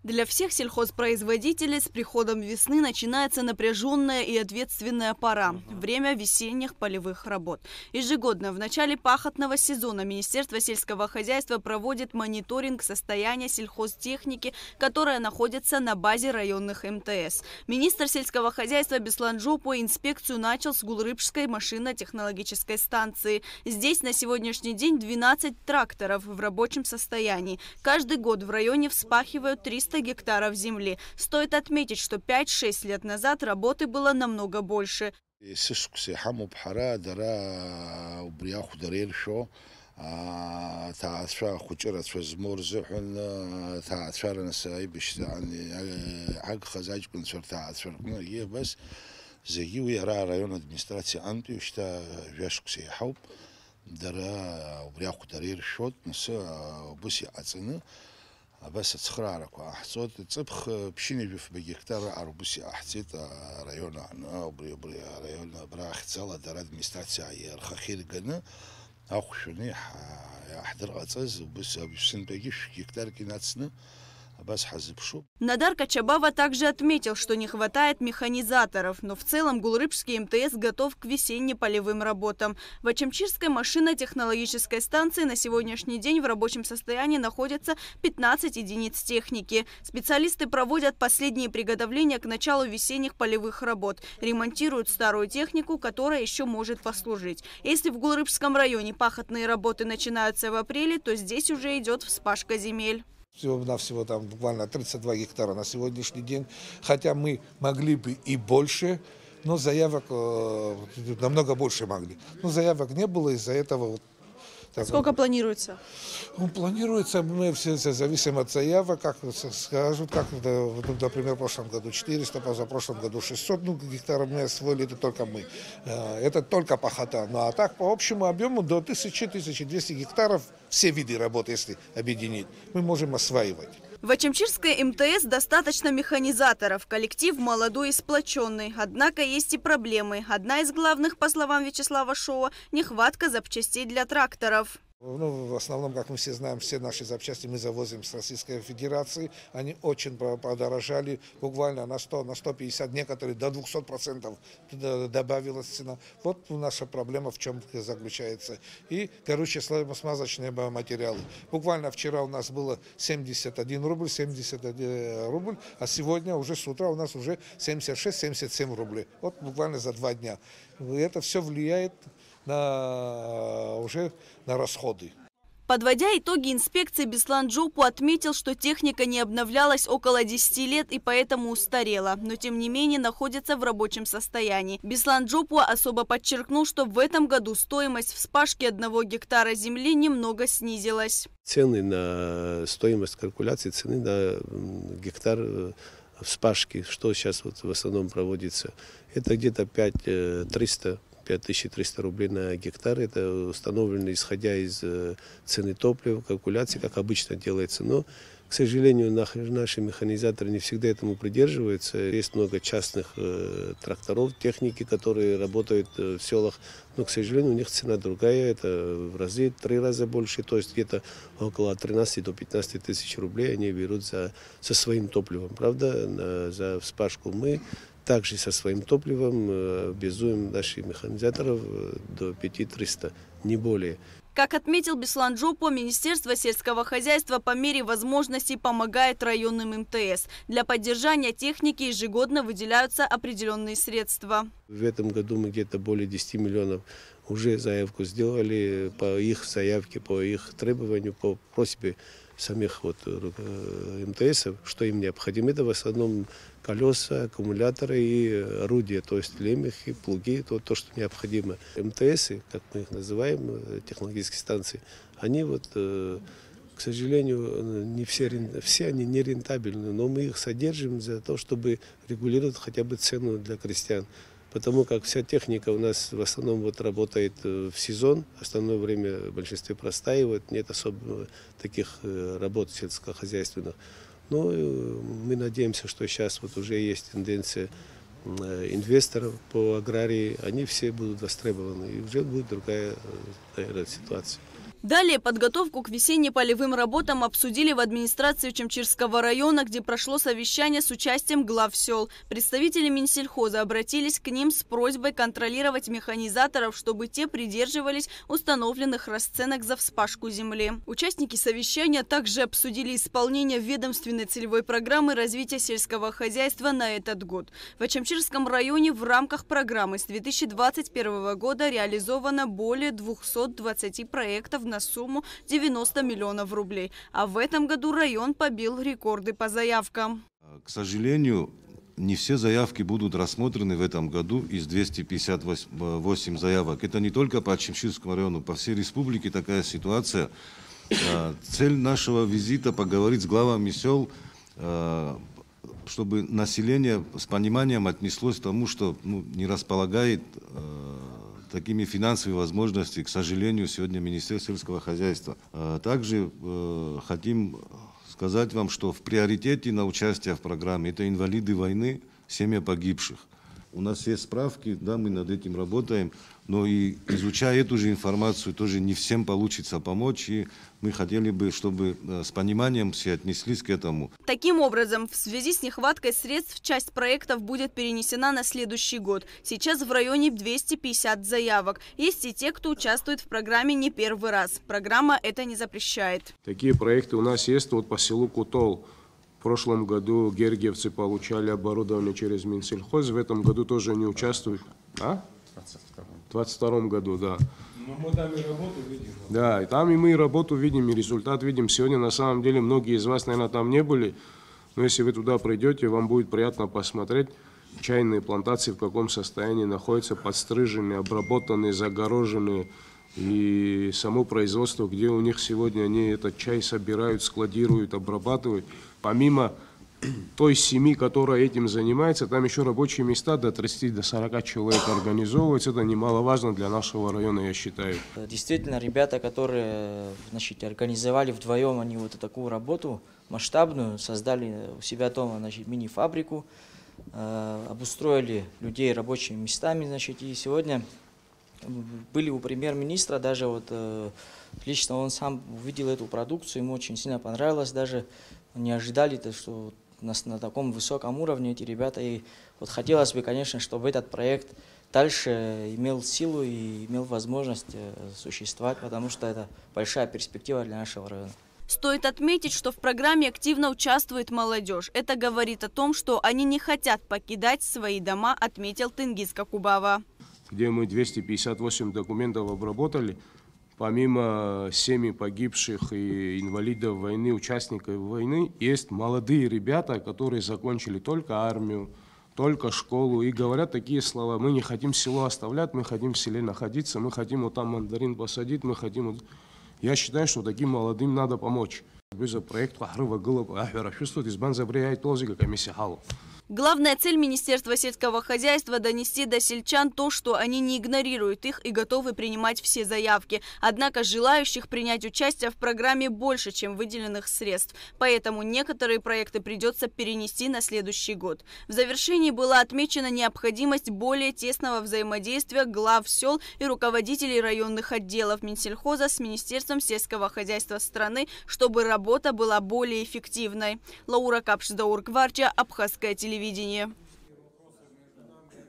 Для всех сельхозпроизводителей с приходом весны начинается напряженная и ответственная пора – время весенних полевых работ. Ежегодно в начале пахотного сезона Министерство сельского хозяйства проводит мониторинг состояния сельхозтехники, которая находится на базе районных МТС. Министр сельского хозяйства Беслан Жопу инспекцию начал с Гулрыбской машинно-технологической станции. Здесь на сегодняшний день 12 тракторов в рабочем состоянии. Каждый год в районе вспахивают 300 гектаров земли. Стоит отметить, что 5-6 лет назад работы было намного больше. بس تخرارك وحصوت تصبخ بشيني في بجكتار عربسي أحسيت ريونا وبري ريونا براخ تصلا دراد مستعصي الخخير قلنا أخشني أحضر غصز بس بسن بجيش جكتار كناتسنا. Надар Качабава также отметил, что не хватает механизаторов, но в целом Гулрыбский МТС готов к весенне-полевым работам. В Ачамчирской машинно-технологической станции на сегодняшний день в рабочем состоянии находятся 15 единиц техники. Специалисты проводят последние приготовления к началу весенних полевых работ, ремонтируют старую технику, которая еще может послужить. Если в Гулрыбском районе пахотные работы начинаются в апреле, то здесь уже идет вспашка земель. Всего-навсего там буквально 32 гектара на сегодняшний день. Хотя мы могли бы и больше, но заявок намного больше могли. Но заявок не было, из-за этого... Сколько планируется? Планируется, мы все зависим от заявок, как скажут, как, например, в прошлом году 400, позапрошлом году 600 гектаров мы освоили, это только мы. Это только пахота. Ну а так по общему объему до 1000-1200 гектаров все виды работы, если объединить, мы можем осваивать. В Ачамчирской МТС достаточно механизаторов. Коллектив молодой и сплоченный. Однако есть и проблемы. Одна из главных, по словам Вячеслава Шоу, нехватка запчастей для тракторов. В основном, как мы все знаем, все наши запчасти мы завозим с Российской Федерации. Они очень подорожали, буквально на 100, на 150, некоторые до 200% добавилась цена. Вот наша проблема в чем заключается. И горюче-смазочные материалы. Буквально вчера у нас было 71 рубль, 71 рубль, а сегодня уже с утра у нас уже 76-77 рублей. Вот буквально за 2 дня. И это все влияет уже на расходы. Подводя итоги инспекции, Беслан Жопу отметил, что техника не обновлялась около 10 лет и поэтому устарела, но тем не менее находится в рабочем состоянии. Беслан Жопу особо подчеркнул, что в этом году стоимость вспашки 1 гектара земли немного снизилась. Цены на стоимость калькуляции цены на гектар вспашки, что сейчас вот в основном проводится, это где-то 5300 рублей на гектар. Это установлено исходя из цены топлива, калькуляции, как обычно делается. Но, к сожалению, наши механизаторы не всегда этому придерживаются. Есть много частных тракторов, техники, которые работают в селах. Но, к сожалению, у них цена другая. Это в разы, 3 раза больше. То есть где-то около 13 до 15 тысяч рублей они берут со своим топливом. Правда, за вспашку мы также со своим топливом обязуем наших механизаторов до 5300, не более. Как отметил Беслан Жопу, Министерство сельского хозяйства по мере возможностей помогает районным МТС. Для поддержания техники ежегодно выделяются определенные средства. В этом году мы где-то более 10 миллионов уже заявку сделали по их заявке, по их требованию, по просьбе самих МТСов, что им необходимо. Это в основном колеса, аккумуляторы и орудия, то есть лемехи, плуги, то, что необходимо. МТСы, как мы их называем, технологические станции, они к сожалению, не все они не рентабельны, но мы их содержим за то, чтобы регулировать хотя бы цену для крестьян. Потому как вся техника у нас в основном работает в сезон, остальное время в большинстве простаивает, нет особо таких работ сельскохозяйственных. Но мы надеемся, что сейчас уже есть тенденция инвесторов по аграрии, они все будут востребованы, и уже будет другая ситуация. Далее подготовку к весенне-полевым работам обсудили в администрации Чемчирского района, где прошло совещание с участием глав сел. Представители Минсельхоза обратились к ним с просьбой контролировать механизаторов, чтобы те придерживались установленных расценок за вспашку земли. Участники совещания также обсудили исполнение ведомственной целевой программы развития сельского хозяйства на этот год. В Чемчирском районе в рамках программы с 2021 года реализовано более 220 проектов на сумму 90 миллионов рублей. А в этом году район побил рекорды по заявкам. К сожалению, не все заявки будут рассмотрены в этом году из 258 заявок. Это не только по Чемчирскому району, по всей республике такая ситуация. Цель нашего визита – поговорить с главами сел, чтобы население с пониманием отнеслось к тому, что не располагает такими финансовыми возможностями, к сожалению, сегодня Министерство сельского хозяйства. Также хотим сказать вам, что в приоритете на участие в программе это инвалиды войны, семьи погибших. У нас есть справки, да, мы над этим работаем, но и изучая эту же информацию, тоже не всем получится помочь, и мы хотели бы, чтобы с пониманием все отнеслись к этому. Таким образом, в связи с нехваткой средств, часть проектов будет перенесена на следующий год. Сейчас в районе 250 заявок. Есть и те, кто участвует в программе не первый раз. Программа это не запрещает. Такие проекты у нас есть вот по селу Кутол. В прошлом году гергиевцы получали оборудование через Минсельхоз, в этом году тоже не участвуют. В 22 году, да. Но мы там и работу видим. Да, и там и мы работу видим, и результат видим. Сегодня, на самом деле, многие из вас, наверное, там не были, но если вы туда придете, вам будет приятно посмотреть чайные плантации, в каком состоянии находятся, подстриженные, обработанные, загороженные. И само производство, где у них сегодня они этот чай собирают, складируют, обрабатывают. Помимо той семьи, которая этим занимается, там еще рабочие места до 30 до 40 человек организовываются. Это немаловажно для нашего района, я считаю. Действительно, ребята, которые организовали вдвоем они вот такую работу масштабную, создали у себя дома мини-фабрику, обустроили людей рабочими местами, и сегодня были у премьер-министра, даже лично он сам увидел эту продукцию, ему очень сильно понравилось, даже не ожидали, что на таком высоком уровне эти ребята. И хотелось бы, конечно, чтобы этот проект дальше имел силу и имел возможность существовать, потому что это большая перспектива для нашего района. Стоит отметить, что в программе активно участвует молодежь. Это говорит о том, что они не хотят покидать свои дома, отметил Тенгиз Какубава. Где мы 258 документов обработали, помимо семей погибших и инвалидов войны, участников войны, есть молодые ребята, которые закончили только армию, только школу, и говорят такие слова: мы не хотим село оставлять, мы хотим в селе находиться, мы хотим вот там мандарин посадить, мы хотим... Я считаю, что таким молодым надо помочь. Главная цель Министерства сельского хозяйства – донести до сельчан то, что они не игнорируют их и готовы принимать все заявки. Однако желающих принять участие в программе больше, чем выделенных средств. Поэтому некоторые проекты придется перенести на следующий год. В завершении была отмечена необходимость более тесного взаимодействия глав сел и руководителей районных отделов Минсельхоза с Министерством сельского хозяйства страны, чтобы работа была более эффективной. Лаура Капш, Даур Гвардия, Абхазское телевидение.